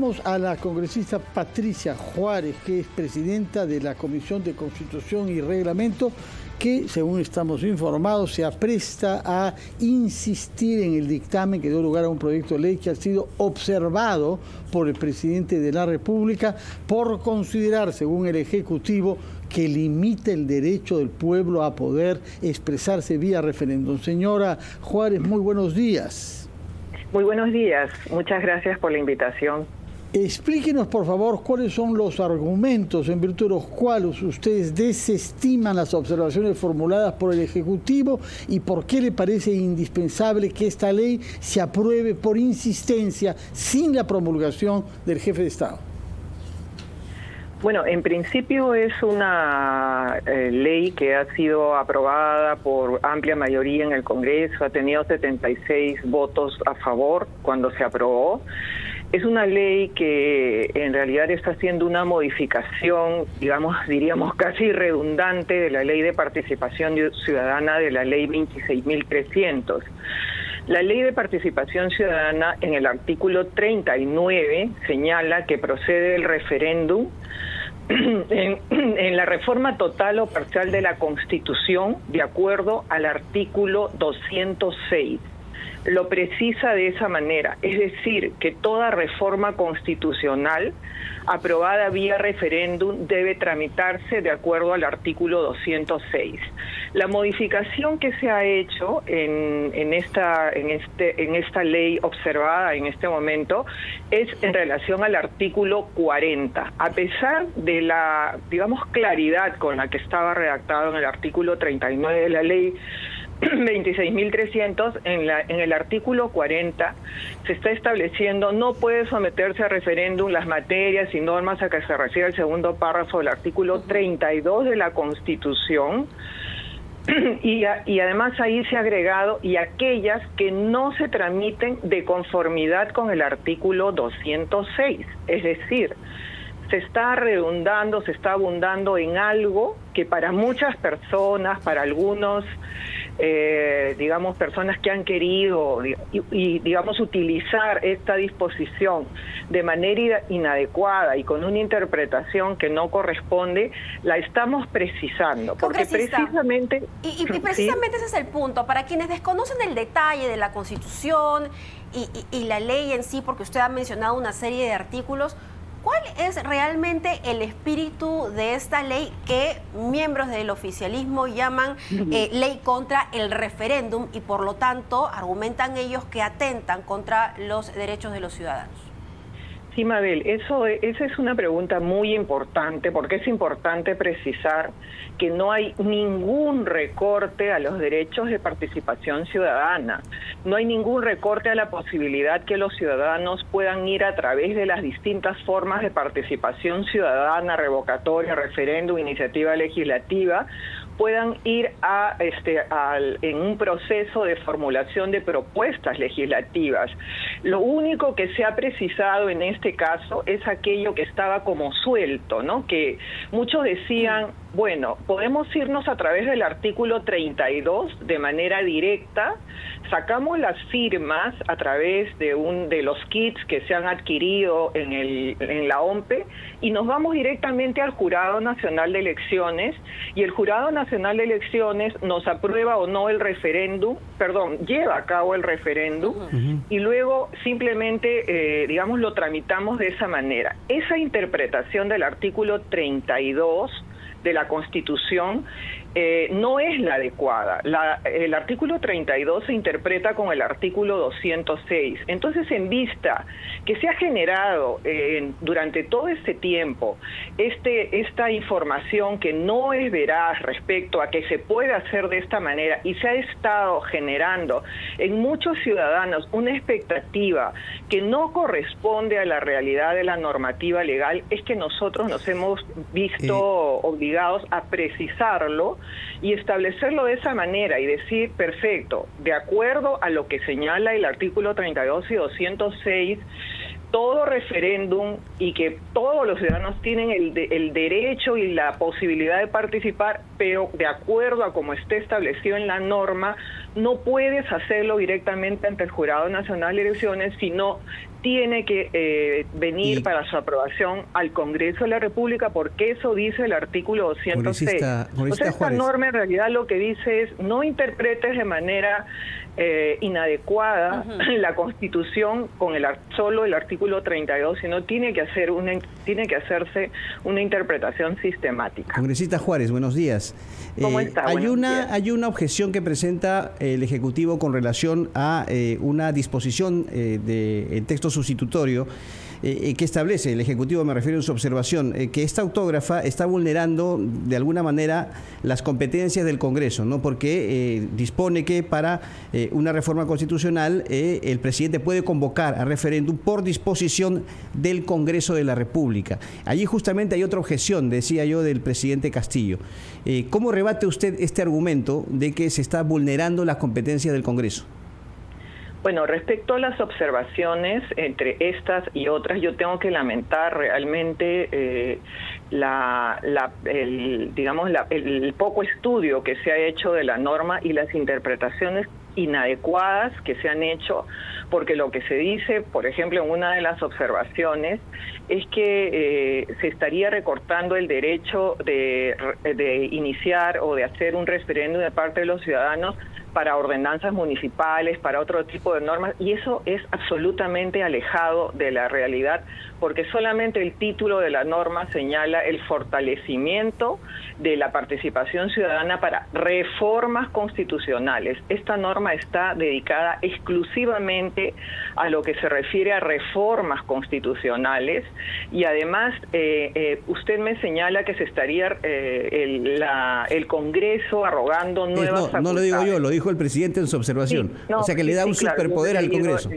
Saludamos a la congresista Patricia Juárez, que es presidenta de la Comisión de Constitución y Reglamento, que, según estamos informados, se apresta a insistir en el dictamen que dio lugar a un proyecto de ley que ha sido observado por el presidente de la República por considerar, según el Ejecutivo, que limita el derecho del pueblo a poder expresarse vía referéndum. Señora Juárez, muy buenos días. Muy buenos días, muchas gracias por la invitación. Explíquenos, por favor, cuáles son los argumentos en virtud de los cuales ustedes desestiman las observaciones formuladas por el Ejecutivo y por qué le parece indispensable que esta ley se apruebe por insistencia sin la promulgación del jefe de Estado. Bueno, en principio es una ley que ha sido aprobada por amplia mayoría en el Congreso, ha tenido 76 votos a favor cuando se aprobó. Es una ley que en realidad está haciendo una modificación, diríamos casi redundante de la Ley de Participación Ciudadana, de la Ley 26.300. La Ley de Participación Ciudadana, en el artículo 39, señala que procede el referéndum en la reforma total o parcial de la Constitución, de acuerdo al artículo 206. Lo precisa de esa manera, es decir, que toda reforma constitucional aprobada vía referéndum debe tramitarse de acuerdo al artículo 206. La modificación que se ha hecho en esta ley observada en este momento es en relación al artículo 40. A pesar de la, claridad con la que estaba redactado en el artículo 39 de la ley 26.300, en el artículo 40 se está estableciendo no puede someterse a referéndum las materias y normas a que se refiere el segundo párrafo del artículo 32 de la Constitución, y además ahí se ha agregado y aquellas que no se tramiten de conformidad con el artículo 206, es decir, se está redundando, se está abundando en algo que para muchas personas, para algunos personas que han querido utilizar esta disposición de manera inadecuada y con una interpretación que no corresponde, la estamos precisando, porque precisamente precisamente ese es el punto. Para quienes desconocen el detalle de la Constitución y la ley en sí, porque usted ha mencionado una serie de artículos, ¿cuál es realmente el espíritu de esta ley que miembros del oficialismo llaman ley contra el referéndum y por lo tanto argumentan ellos que atentan contra los derechos de los ciudadanos? Sí, Mabel, esa es una pregunta muy importante, porque es importante precisar que no hay ningún recorte a los derechos de participación ciudadana, no hay ningún recorte a la posibilidad que los ciudadanos puedan ir a través de las distintas formas de participación ciudadana, revocatoria, referéndum, iniciativa legislativa, puedan ir en un proceso de formulación de propuestas legislativas. Lo único que se ha precisado en este caso es aquello que estaba como suelto, ¿no? Que muchos decían, bueno, podemos irnos a través del artículo 32 de manera directa, sacamos las firmas a través de los kits que se han adquirido en la OMPE y nos vamos directamente al Jurado Nacional de Elecciones, y el Jurado Nacional de Elecciones nos aprueba o no el referéndum, lleva a cabo el referéndum, y luego simplemente, lo tramitamos de esa manera. Esa interpretación del artículo 32 de la Constitución no es la adecuada. El artículo 32 se interpreta con el artículo 206. Entonces, en vista que se ha generado durante todo este tiempo esta información que no es veraz respecto a que se puede hacer de esta manera, y se ha estado generando en muchos ciudadanos una expectativa que no corresponde a la realidad de la normativa legal, es que nosotros nos hemos visto obligados a precisarlo y establecerlo de esa manera y decir, perfecto, de acuerdo a lo que señala el artículo 32 y 206, todo referéndum y que todos los ciudadanos tienen el derecho y la posibilidad de participar, pero de acuerdo a como esté establecido en la norma, no puedes hacerlo directamente ante el Jurado Nacional de Elecciones, sino tiene que venir para su aprobación al Congreso de la República, porque eso dice el artículo 206. Esta norma en realidad lo que dice es: no interpretes de manera inadecuada la Constitución con solo el artículo 32, sino tiene que hacerse una interpretación sistemática. Congresista Juárez, buenos días. ¿Cómo está? Hay una objeción que presenta el Ejecutivo con relación a una disposición del texto sustitutorio que establece, el Ejecutivo, me refiero en su observación, que esta autógrafa está vulnerando de alguna manera las competencias del Congreso, ¿no? Porque dispone que para una reforma constitucional el presidente puede convocar a referéndum por disposición del Congreso de la República. Allí justamente hay otra objeción, decía yo, del presidente Castillo. ¿Cómo rebate usted este argumento de que se está vulnerando las competencias del Congreso? Bueno, respecto a las observaciones, entre estas y otras, yo tengo que lamentar realmente el poco estudio que se ha hecho de la norma y las interpretaciones inadecuadas que se han hecho, porque lo que se dice, por ejemplo, en una de las observaciones, es que se estaría recortando el derecho de iniciar o de hacer un referéndum de parte de los ciudadanos para ordenanzas municipales, para otro tipo de normas, y eso es absolutamente alejado de la realidad, porque solamente el título de la norma señala el fortalecimiento de la participación ciudadana para reformas constitucionales. Esta norma está dedicada exclusivamente a lo que se refiere a reformas constitucionales, y además usted me señala que se estaría el Congreso arrogando nuevas facultades. No lo digo yo, lo dijo el presidente en su observación. Sí, o sea que le da un superpoder al Congreso.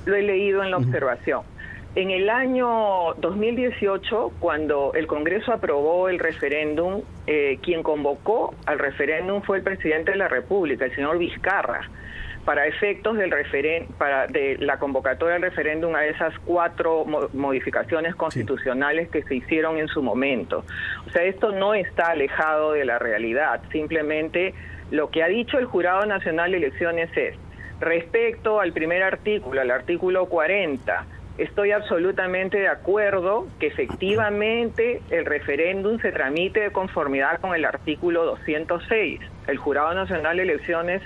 Lo he leído en la observación. En el año 2018, cuando el Congreso aprobó el referéndum, quien convocó al referéndum fue el presidente de la República, el señor Vizcarra, para efectos de la convocatoria del referéndum a esas 4 modificaciones constitucionales que se hicieron en su momento. O sea, esto no está alejado de la realidad. Simplemente lo que ha dicho el Jurado Nacional de Elecciones es: respecto al primer artículo, al artículo 40, estoy absolutamente de acuerdo que efectivamente el referéndum se tramite de conformidad con el artículo 206. El Jurado Nacional de Elecciones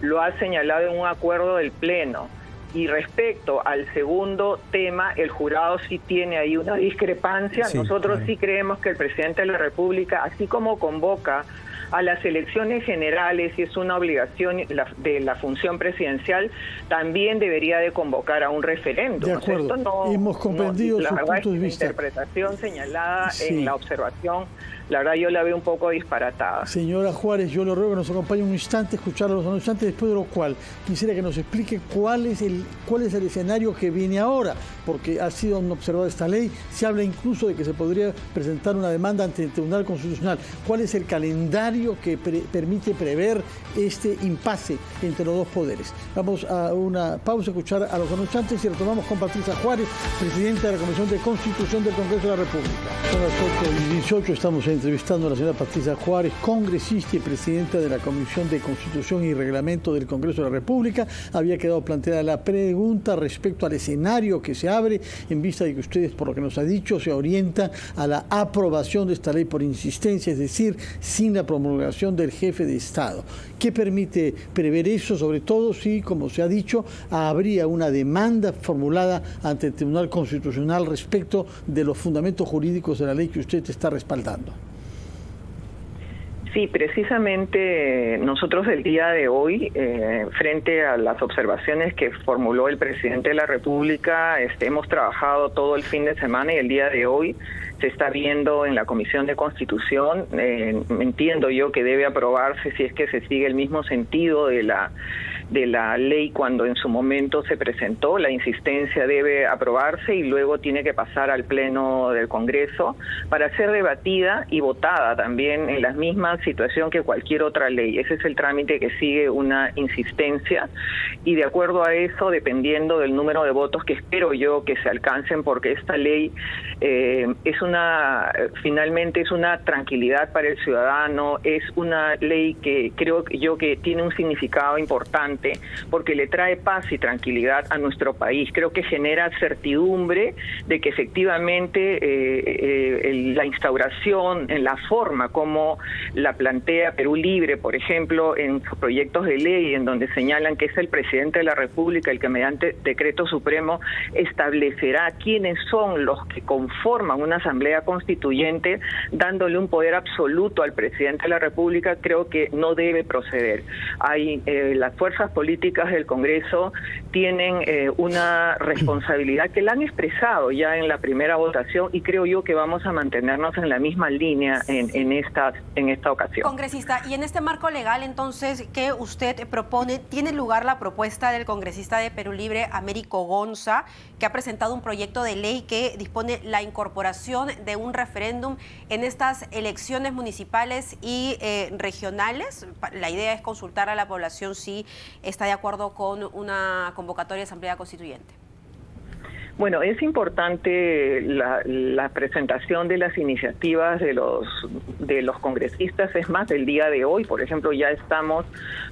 lo ha señalado en un acuerdo del Pleno. Y respecto al segundo tema, el jurado sí tiene ahí una discrepancia. Sí, nosotros sí creemos que el presidente de la República, así como convoca a las elecciones generales y es una obligación de la función presidencial, también debería de convocar a un referéndum. De acuerdo, esto no, hemos comprendido su punto de vista. La interpretación señalada en la observación, la verdad yo la veo un poco disparatada. Señora Juárez, yo le ruego que nos acompañe un instante, escuchar a los anunciantes, después de lo cual quisiera que nos explique cuál es el escenario que viene ahora, porque ha sido observada esta ley, se habla incluso de que se podría presentar una demanda ante el Tribunal Constitucional. ¿Cuál es el calendario que permite prever este impasse entre los dos poderes? Vamos a una pausa, escuchar a los anunciantes y retomamos con Patricia Juárez, presidenta de la Comisión de Constitución del Congreso de la República. Son las 8:18, estamos entrevistando a la señora Patricia Juárez, congresista y presidenta de la Comisión de Constitución y Reglamento del Congreso de la República. Había quedado planteada la pregunta respecto al escenario que se abre en vista de que ustedes, por lo que nos ha dicho, se orientan a la aprobación de esta ley por insistencia, es decir, sin la promulgación del jefe de Estado. ¿Qué permite prever eso? Sobre todo si, como se ha dicho, habría una demanda formulada ante el Tribunal Constitucional respecto de los fundamentos jurídicos de la ley que usted está respaldando. Sí, precisamente nosotros el día de hoy, frente a las observaciones que formuló el presidente de la República, hemos trabajado todo el fin de semana y el día de hoy se está viendo en la Comisión de Constitución. Entiendo yo que debe aprobarse si es que se sigue el mismo sentido de de la ley cuando en su momento se presentó. La insistencia debe aprobarse y luego tiene que pasar al Pleno del Congreso para ser debatida y votada también en la misma situación que cualquier otra ley. Ese es el trámite que sigue una insistencia, y de acuerdo a eso, dependiendo del número de votos que espero yo que se alcancen, porque esta ley finalmente es una tranquilidad para el ciudadano, es una ley que creo yo que tiene un significado importante porque le trae paz y tranquilidad a nuestro país. Creo que genera certidumbre de que efectivamente la instauración, en la forma como la plantea Perú Libre, por ejemplo, en sus proyectos de ley, en donde señalan que es el presidente de la República el que mediante decreto supremo establecerá quiénes son los que conforman una asamblea constituyente, dándole un poder absoluto al presidente de la República, creo que no debe proceder. Las fuerzas políticas del Congreso tienen una responsabilidad que la han expresado ya en la primera votación, y creo yo que vamos a mantenernos en la misma línea en esta ocasión. Congresista, y en este marco legal entonces que usted propone, ¿tiene lugar la propuesta del congresista de Perú Libre, Américo Gonza, que ha presentado un proyecto de ley que dispone la incorporación de un referéndum en estas elecciones municipales y regionales? La idea es consultar a la población si está de acuerdo con una convocatoria de Asamblea Constituyente. Bueno, es importante la presentación de las iniciativas de los congresistas. Es más, el día de hoy, por ejemplo, ya estamos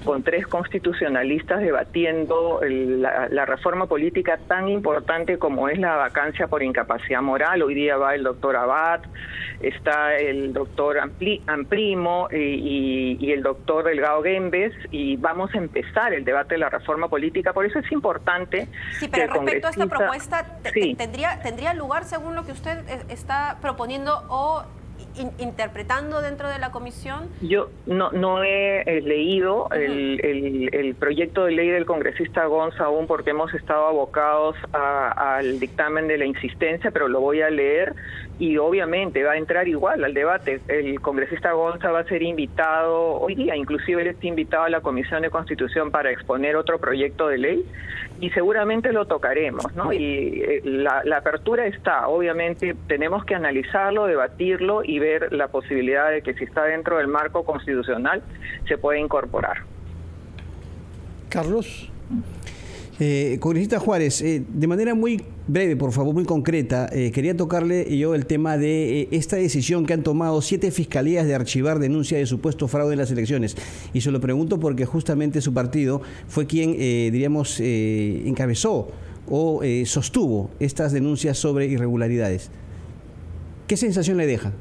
con 3 constitucionalistas debatiendo la reforma política tan importante como es la vacancia por incapacidad moral. Hoy día va el doctor Abad, está el doctor Amprimo y el doctor Delgado Gembes, y vamos a empezar el debate de la reforma política. Por eso es importante. Sí, pero respecto a esta propuesta, sí, ¿tendría lugar según lo que usted está proponiendo o interpretando dentro de la comisión? Yo no he leído el proyecto de ley del congresista Gonza aún, porque hemos estado abocados al dictamen de la insistencia, pero lo voy a leer y obviamente va a entrar igual al debate. El congresista Gonza va a ser invitado hoy día, inclusive él está invitado a la Comisión de Constitución para exponer otro proyecto de ley y seguramente lo tocaremos, ¿no? Y la apertura está, obviamente tenemos que analizarlo, debatirlo y ver la posibilidad de que si está dentro del marco constitucional se puede incorporar. Carlos. Congresista Juárez, de manera muy breve, por favor, muy concreta, quería tocarle yo el tema de esta decisión que han tomado 7 fiscalías de archivar denuncia de supuesto fraude en las elecciones. Y se lo pregunto porque justamente su partido fue quien, encabezó o sostuvo estas denuncias sobre irregularidades. ¿Qué sensación le deja?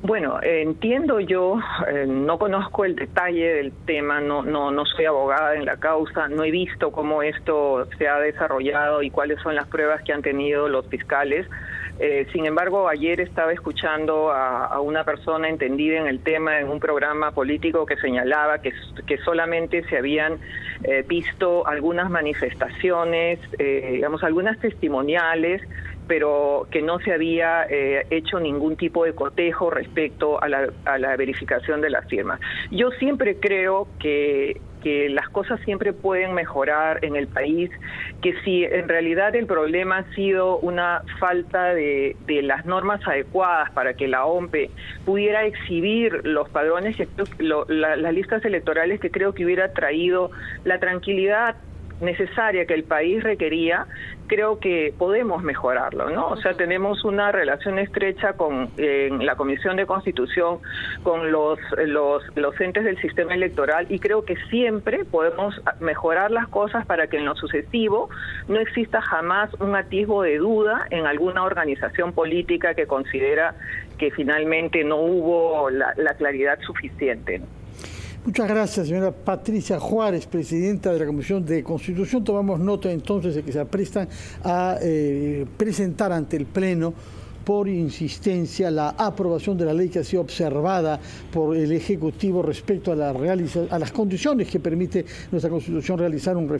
Bueno, entiendo yo, no conozco el detalle del tema, no soy abogada en la causa, no he visto cómo esto se ha desarrollado y cuáles son las pruebas que han tenido los fiscales. Sin embargo, ayer estaba escuchando a una persona entendida en el tema en un programa político que señalaba que solamente se habían visto algunas manifestaciones, algunas testimoniales, pero que no se había hecho ningún tipo de cotejo respecto a la verificación de las firmas. Yo siempre creo que las cosas siempre pueden mejorar en el país, que si en realidad el problema ha sido una falta de las normas adecuadas para que la OMPE pudiera exhibir los padrones, las listas electorales, que creo que hubiera traído la tranquilidad necesaria que el país requería, creo que podemos mejorarlo, ¿no? O sea, tenemos una relación estrecha con la Comisión de Constitución, con los entes del sistema electoral, y creo que siempre podemos mejorar las cosas para que en lo sucesivo no exista jamás un atisbo de duda en alguna organización política que considera que finalmente no hubo la claridad suficiente, ¿no? Muchas gracias, señora Patricia Juárez, presidenta de la Comisión de Constitución. Tomamos nota entonces de que se aprestan a presentar ante el Pleno por insistencia la aprobación de la ley que ha sido observada por el Ejecutivo respecto a las condiciones que permite nuestra Constitución realizar un referéndum